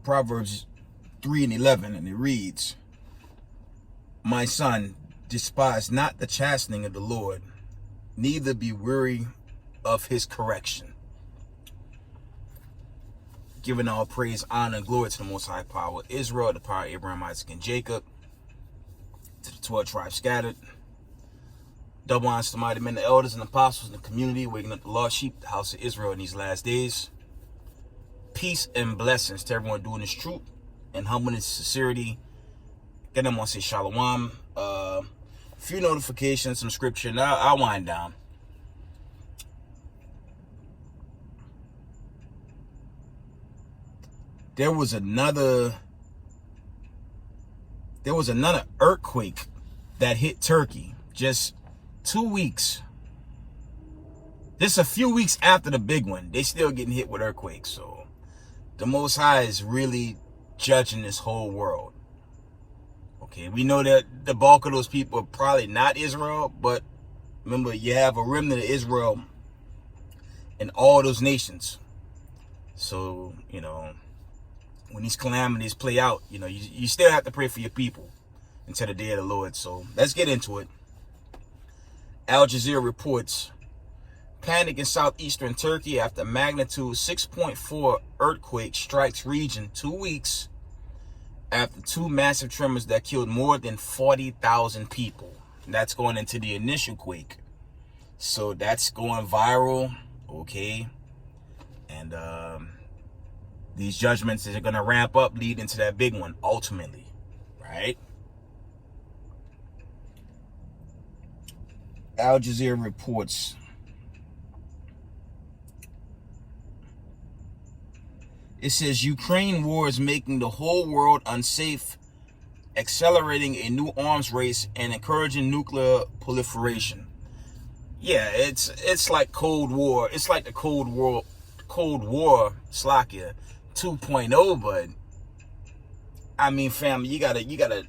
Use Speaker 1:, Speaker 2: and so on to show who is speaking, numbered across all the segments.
Speaker 1: Proverbs 3:11, and it reads, "My son, despise not the chastening of the Lord, neither be weary of his correction." Giving all praise, honor, and glory to the Most High Power of Israel, the power of Abraham, Isaac, and Jacob, to the 12 tribes scattered. Double honors to mighty men, the elders and apostles in the community, waking up the lost sheep, the house of Israel in these last days. Peace and blessings to everyone doing this truth and humbleness and sincerity. Again, I want to say shalom. A few notifications, some scripture, and I'll wind down. There was another earthquake that hit Turkey just 2 weeks. Just a few weeks after the big one. They still getting hit with earthquakes. So the Most High is really judging this whole world. Okay, we know that the bulk of those people are probably not Israel, but remember, you have a remnant of Israel in all those nations. So, when these calamities play out, you still have to pray for your people until the day of the Lord. So let's get into it. Al Jazeera reports panic in southeastern Turkey after magnitude 6.4 earthquake strikes region 2 weeks after 2 massive tremors that killed more than 40,000 people. That's going into the initial quake. So that's going viral, okay? And these judgments are going to ramp up, lead into that big one, ultimately, right? Al Jazeera reports it says Ukraine war is making the whole world unsafe, accelerating a new arms race and encouraging nuclear proliferation. Yeah, it's like Cold War. It's like the Cold War Slovakia 2.0, but I mean, family, you gotta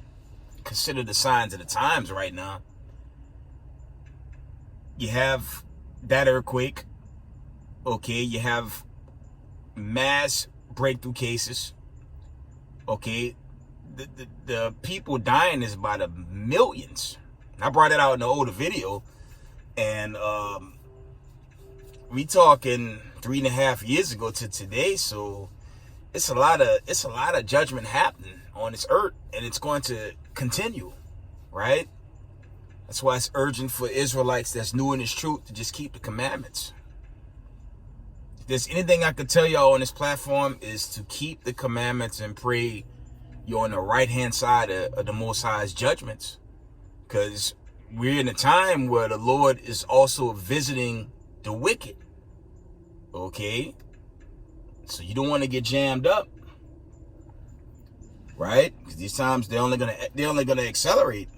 Speaker 1: consider the signs of the times right now. You have that earthquake, okay? You have mass breakthrough cases, okay? The people dying is by the millions. I brought it out in the older video, and we talking 3.5 years ago to today, so it's a lot of judgment happening on this earth, and it's going to continue, right? That's why it's urgent for Israelites that's new in this truth to just keep the commandments. If there's anything I could tell y'all on this platform is to keep the commandments and pray you're on the right-hand side of the Most High's judgments. Because we're in a time where the Lord is also visiting the wicked. Okay? So you don't want to get jammed up. Right? Because these times they're only gonna accelerate.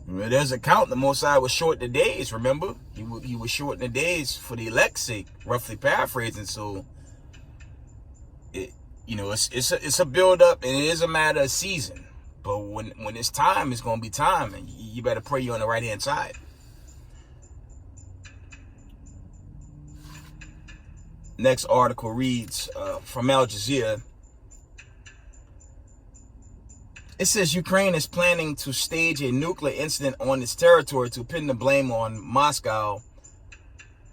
Speaker 1: There's a count. The Most High was shorting the days, remember? He was shortening the days for the elect's sake, roughly paraphrasing. So, it's a build-up, and it is a matter of season. But when it's time, it's going to be time, and you better pray you're on the right-hand side. Next article reads from Al Jazeera. It says Ukraine is planning to stage a nuclear incident on its territory to pin the blame on Moscow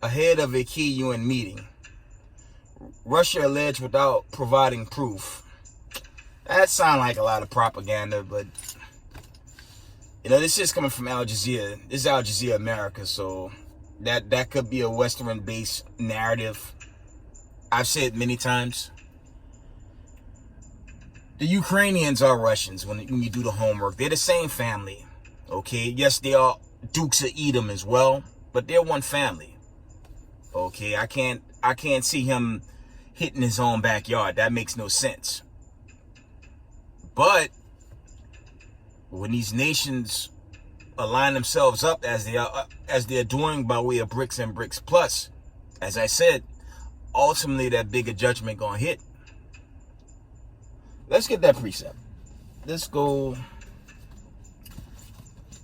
Speaker 1: ahead of a key UN meeting. Russia alleged without providing proof. That sounds like a lot of propaganda, but this is coming from Al Jazeera. This is Al Jazeera America, so that could be a Western-based narrative. I've said many times. The Ukrainians are Russians when you do the homework. They're the same family, okay? Yes, they are Dukes of Edom as well, but they're one family, okay? I can't see him hitting his own backyard. That makes no sense. But when these nations align themselves up as they're doing by way of BRICS and BRICS Plus, as I said, ultimately that bigger judgment gonna hit. Let's get that precept. Let's go.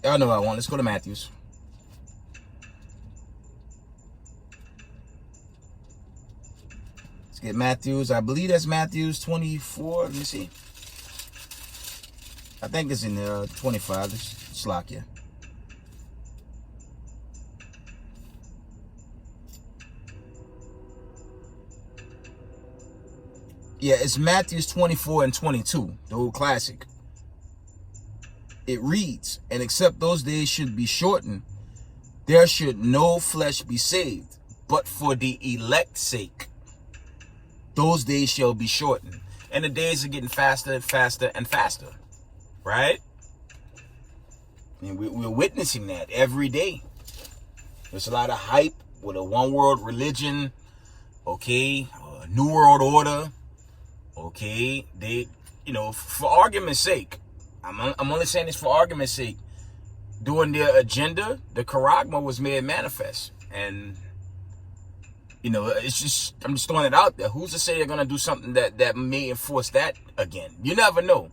Speaker 1: Y'all know what I want. Let's go to Matthews. Let's get Matthews. I believe that's Matthews 24. Let me see. I think it's in 25. Let's lock you. Yeah, it's Matthews 24 and 22, the old classic. It reads, and except those days should be shortened, there should no flesh be saved, but for the elect's sake, those days shall be shortened. And the days are getting faster and faster and faster, right? And we're witnessing that every day. There's a lot of hype with a one world religion, okay, new world order, okay. They, for argument's sake, I'm only saying this for argument's sake, during their agenda, the charagma was made manifest. And, it's just, I'm just throwing it out there. Who's to say they're going to do something that may enforce that again? You never know.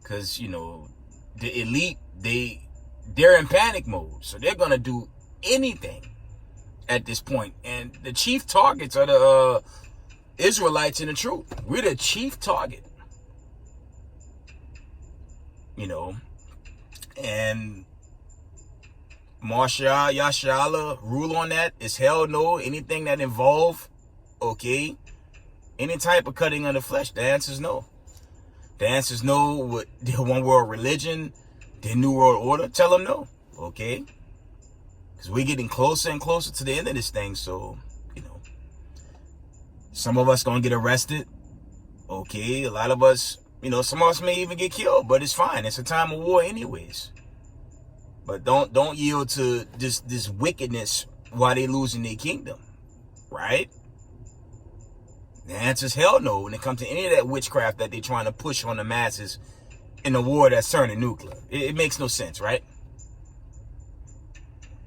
Speaker 1: Because, the elite, they're in panic mode. So they're going to do anything at this point. And the chief targets are the Israelites in the truth. We're the chief target. And Marsha Yashala rule on that is hell no. Anything that involve, okay, any type of cutting of the flesh, the answer is no. The answer is no with their one world religion, their new world order. Tell them no, okay? Because we're getting closer and closer to the end of this thing. So, some of us gonna get arrested, okay? A lot of us, some of us may even get killed, but it's fine. It's a time of war anyways. But don't yield to this wickedness while they losing their kingdom, right? The answer is hell no when it comes to any of that witchcraft that they're trying to push on the masses in a war that's turning nuclear. It makes no sense, right?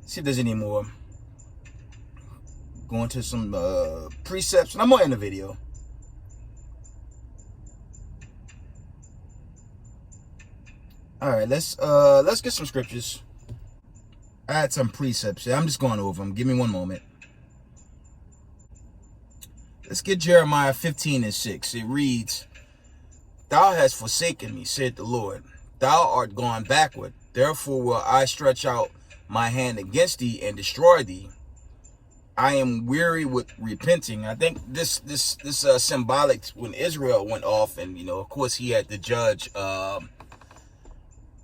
Speaker 1: See if there's any more. Going to some precepts, and I'm gonna end the video. All right, let's get some scriptures. I had some precepts. I'm just going over them. Give me one moment. Let's get Jeremiah 15 and 6. It reads, "Thou hast forsaken me, said the Lord. Thou art gone backward. Therefore will I stretch out my hand against thee and destroy thee. I am weary with repenting." I think this symbolic when Israel went off, and of course he had to judge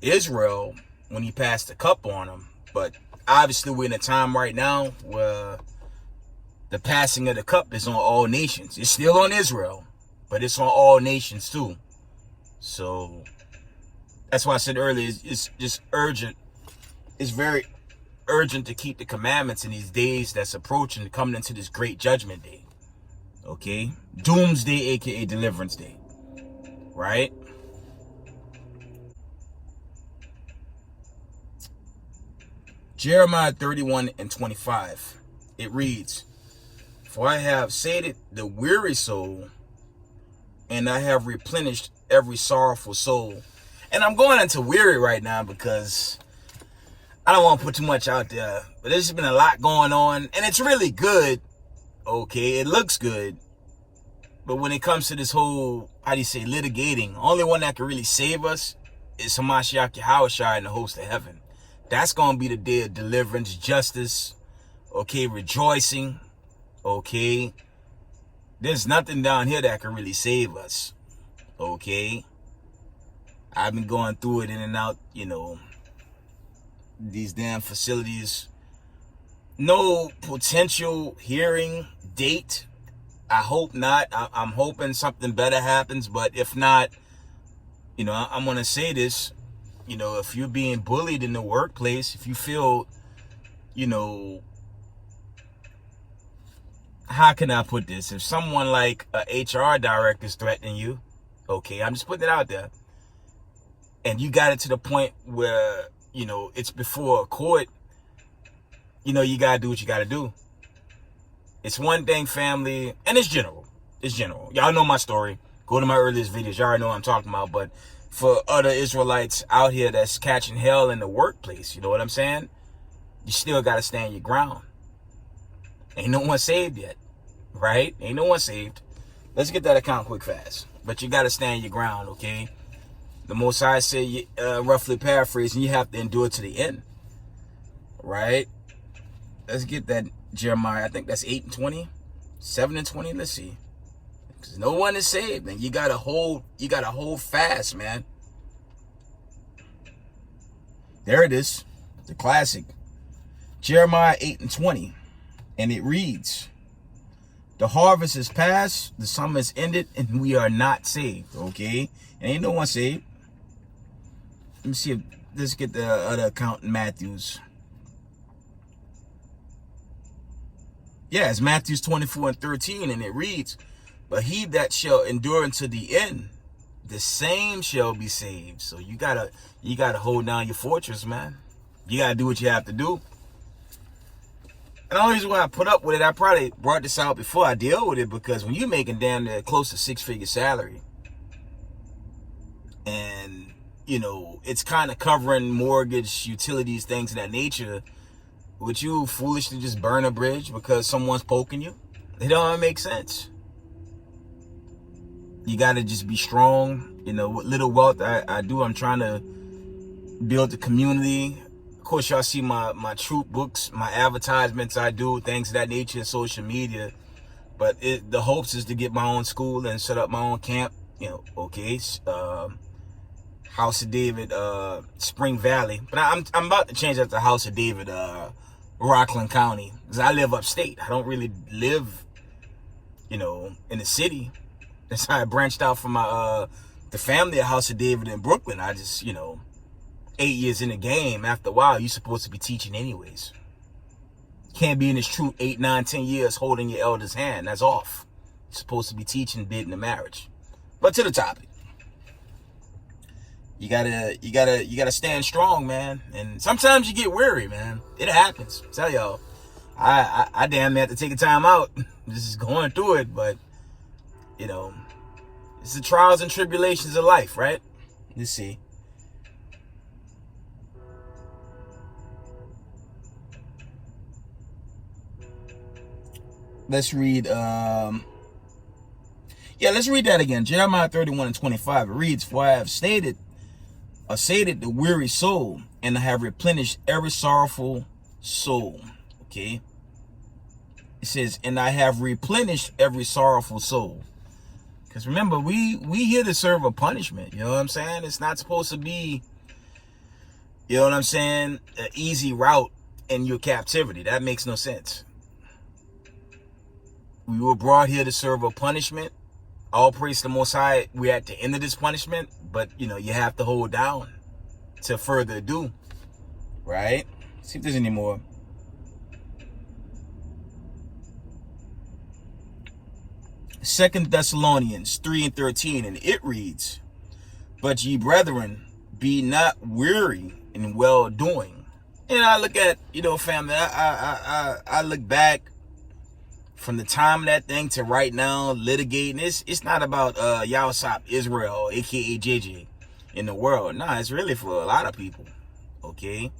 Speaker 1: Israel when he passed the cup on them. But obviously we're in a time right now where the passing of the cup is on all nations. It's still on Israel, but it's on all nations too. So that's why I said earlier, it's just urgent. It's very urgent to keep the commandments in these days that's approaching, coming into this great judgment day. Okay? Doomsday, aka deliverance day. Right? Jeremiah 31 and 25. It reads, "For I have sated the weary soul, and I have replenished every sorrowful soul." And I'm going into weary right now because I don't want to put too much out there, but there's been a lot going on, and it's really good. Okay, it looks good. But when it comes to this whole, litigating, only one that can really save us is Hamashiach Yahushua in the host of heaven. That's going to be the day of deliverance, justice, okay, rejoicing, okay. There's nothing down here that can really save us, okay. I've been going through it in and out, these damn facilities. No potential hearing date. I hope not. I'm hoping something better happens, but if not, I'm going to say this. If you're being bullied in the workplace, if you feel, how can I put this? If someone like a HR director is threatening you, okay, I'm just putting it out there, and you got it to the point where, it's before a court, you got to do what you got to do. It's one thing, family, and it's general. It's general. Y'all know my story. Go to my earliest videos. Y'all already know what I'm talking about, but for other Israelites out here that's catching hell in the workplace, you know what I'm saying? You still got to stand your ground. Ain't no one saved yet. right? Ain't no one saved. Let's get that account quick fast. But you got to stand your ground, okay? The Most High said, roughly paraphrasing, you have to endure to the end, right? Let's get that Jeremiah. I think that's 8 and 20, 7 and 20. Let's see. Because no one is saved, and you gotta hold fast, man. There it is, the classic. Jeremiah 8 and 20. And it reads, the harvest is past, the summer is ended, and we are not saved. Okay? And ain't no one saved. Let me see if let's get the other account in Matthew's. Yeah, it's Matthew's 24 and 13, and it reads, but he that shall endure unto the end, the same shall be saved. So you gotta hold down your fortress, man. You gotta do what you have to do. And the only reason why I put up with it, I probably brought this out before I deal with it, because when you're making damn near close to 6-figure salary, and you know, it's kind of covering mortgage, utilities, things of that nature, would you foolishly just burn a bridge because someone's poking you? It don't make sense. You got to just be strong. You know, what little wealth I do, I'm trying to build the community. Of course, y'all see my troop books, my advertisements I do, things of that nature in social media. But the hopes is to get my own school and set up my own camp. You know, okay, House of David, Spring Valley. But I'm about to change that to House of David, Rockland County, because I live upstate. I don't really live, you know, in the city. That's how I branched out from my the family at House of David in Brooklyn. I just, you know, 8 years in the game. After a while, you're supposed to be teaching anyways. Can't be in this troop 8, 9, 10 years holding your elder's hand. That's off. You're supposed to be teaching, bidding the marriage. But to the topic. You gotta stand strong, man. And sometimes you get weary, man. It happens. I tell y'all, I damn near have to take a time out. Just going through it, but you know, it's the trials and tribulations of life, right? Let's see. Let's read. Let's read that again. Jeremiah 31 and 25. It reads, "For I have sated the weary soul, and I have replenished every sorrowful soul." Okay. It says, and I have replenished every sorrowful soul. Because remember, we here to serve a punishment. You know what I'm saying? It's not supposed to be, you know what I'm saying, an easy route in your captivity. That makes no sense. We were brought here to serve a punishment. All praise to the Most High. We're at the end of this punishment, but you know, you have to hold down to further ado, right? See if there's any more. Second Thessalonians 3 and 13, and it reads, "But ye brethren, be not weary in well doing." And I look at, you know, family, I look back from the time of that thing to right now, litigating. It's not about Yawasop Israel, aka JJ, in the world. Nah, it's really for a lot of people. Okay,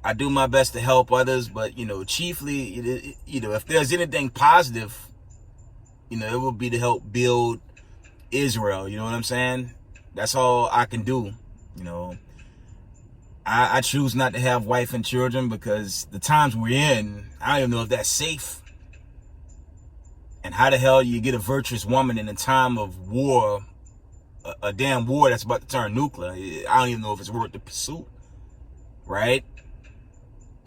Speaker 1: I do my best to help others, but you know, chiefly, you know, if there's anything positive, you know, it would be to help build Israel. You know what I'm saying? That's all I can do. You know, I choose not to have wife and children because the times we're in, I don't even know if that's safe. And how the hell you get a virtuous woman in a time of war, a damn war that's about to turn nuclear? I don't even know if it's worth the pursuit, right?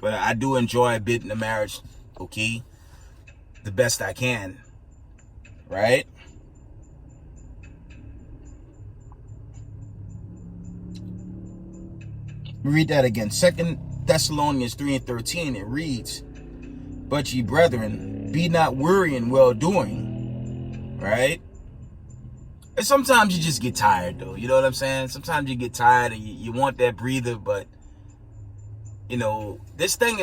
Speaker 1: But I do enjoy a bit in the marriage, okay? The best I can, right? Read that again. Second Thessalonians 3 and 13. It reads, "But ye brethren, be not weary in well doing." Right? And sometimes you just get tired, though. You know what I'm saying? Sometimes you get tired and you want that breather, but you know, this thing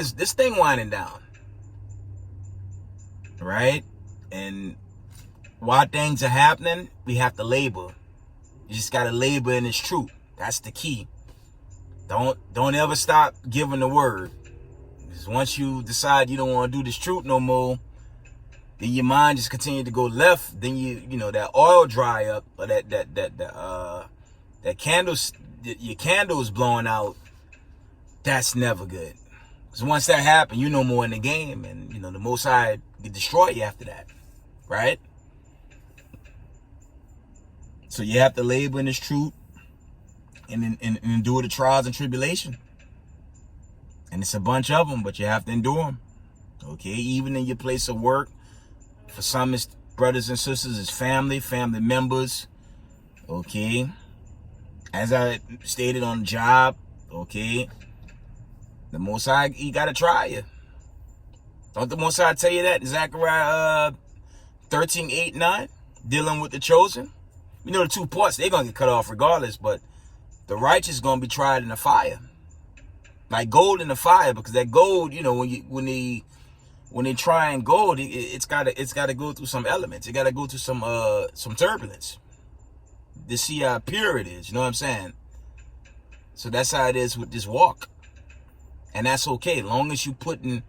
Speaker 1: winding down. Right? And while things are happening, we have to labor. You just gotta labor in this truth. That's the key. Don't ever stop giving the word. Because once you decide you don't want to do this truth no more, then your mind just continue to go left. Then you know that oil dry up, or that candles, your candle is blowing out. That's never good. Because once that happens, you know more in the game, and you know the Most High can destroy you after that, right? So you have to labor in this truth and endure the trials and tribulation. And it's a bunch of them, but you have to endure them. Okay, even in your place of work. For some, it's brothers and sisters, it's family members. Okay. As I stated on the job, okay, the Most High, he got to try you. Don't the Most High tell you that in Zechariah 13, 8, 9? Dealing with the chosen. You know the two parts, they're going to get cut off regardless, but the righteous is going to be tried in the fire. Like gold in the fire, because that gold, you know, when they try and gold, it's gotta go through some elements. It gotta go through some turbulence to see how pure it is. You know what I'm saying? So that's how it is with this walk, and that's okay, long as you putting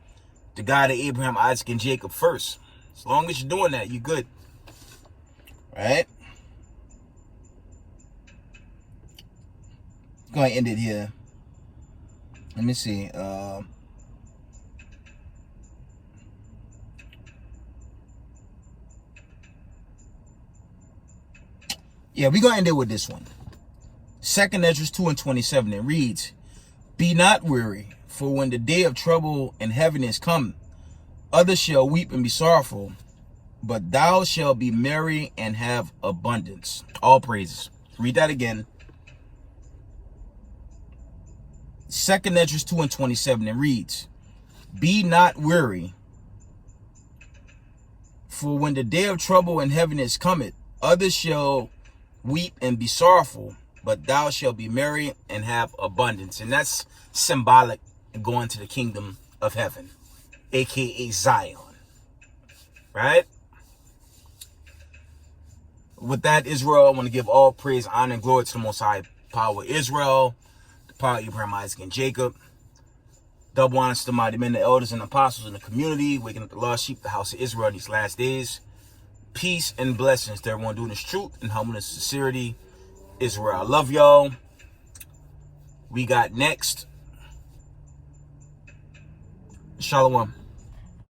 Speaker 1: the God of Abraham, Isaac, and Jacob first. As long as you're doing that, you're good, right? Go ahead and end it here. Let me see. Yeah, we're going to end it with this one. 2nd Ezra 2 and 27. It reads, "Be not weary, for when the day of trouble and heaviness come, others shall weep and be sorrowful, but thou shalt be merry and have abundance." All praises. Read that again. 2nd Ezra 2 and 27. It reads, "Be not weary, for when the day of trouble and heaviness cometh, others shall weep and be sorrowful, but thou shalt be merry and have abundance." And that's symbolic of going to the kingdom of heaven, aka Zion, right? With that, Israel, I want to give all praise, honor, and glory to the Most High power of Israel, the power of Abraham, Isaac, and Jacob. Double honors to the mighty men, the elders, and apostles in the community, waking up the lost sheep, the house of Israel in these last days. Peace and blessings to everyone doing this truth and humbleness and sincerity. Israel, I love y'all. We got next. Shalom.